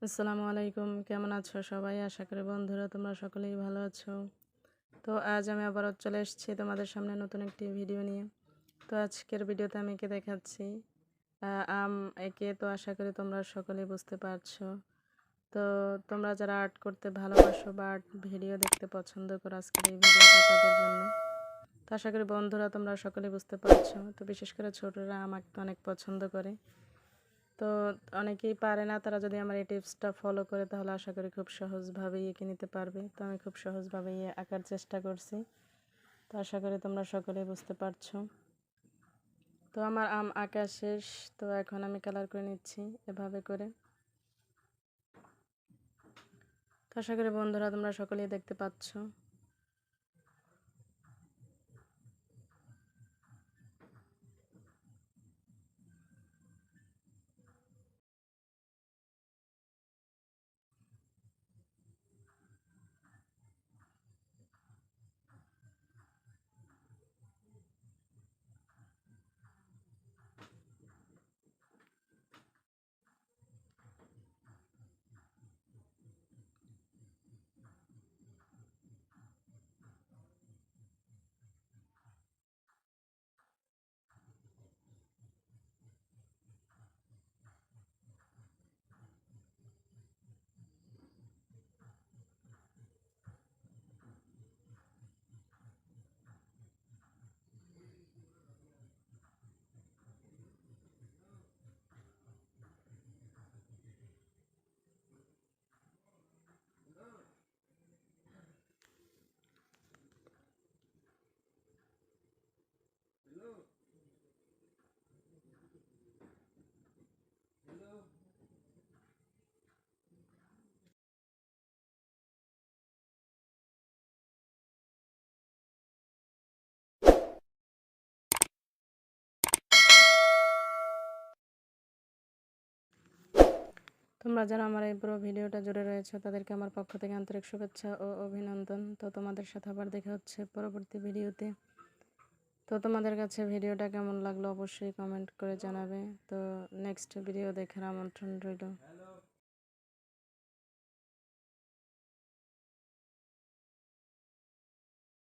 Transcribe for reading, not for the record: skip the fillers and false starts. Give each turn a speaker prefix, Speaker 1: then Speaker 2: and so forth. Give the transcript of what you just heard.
Speaker 1: আসসালামু আলাইকুম। কেমন আছো সবাই? আশা করি বন্ধুরা তোমরা সকলেই ভালো আছো। তো আজ আমি আবারও চলে এসেছি তোমাদের সামনে নতুন একটি ভিডিও নিয়ে। তো আজকের ভিডিওতে আমি এঁকে দেখাচ্ছি আ আম এঁকে। তো আশা করি তোমরা সকলেই বুঝতে পারছো। তো তোমরা যারা আর্ট করতে ভালোবাসো বা আর্ট ভিডিও দেখতে পছন্দ করো, আজকের এই ভিডিওটা তাদের জন্য। তো আশা করি বন্ধুরা তোমরা সকলেই বুঝতে পারছো। তো বিশেষ করে ছোটরা আম আঁকতে অনেক পছন্দ করে। তো অনেকেই পারে না, তারা যদি আমার এই টিপসটা ফলো করে তাহলে আশা করি খুব সহজভাবেই এঁকে নিতে পারবে। তো আমি খুব সহজভাবেই আঁকার চেষ্টা করছি। তো আশা করি তোমরা সকলেই বুঝতে পারছো। তো আমার আম আঁকা শেষ। তো এখন আমি কালার করে নিচ্ছি এভাবে করে। তো আশা করি বন্ধুরা তোমরা সকলেই দেখতে পাচ্ছ। তোমরা যারা আমার এই পুরো ভিডিওটা জুড়ে রয়েছে তাদেরকে আমার পক্ষ থেকে আন্তরিক শুভেচ্ছা ও অভিনন্দন। তো তোমাদের সাথে আবার দেখা হচ্ছে পরবর্তী ভিডিওতে। তো তোমাদের কাছে ভিডিওটা কেমন লাগলো অবশ্যই কমেন্ট করে জানাবে। তো নেক্সট ভিডিও দেখার আমন্ত্রণ রইল।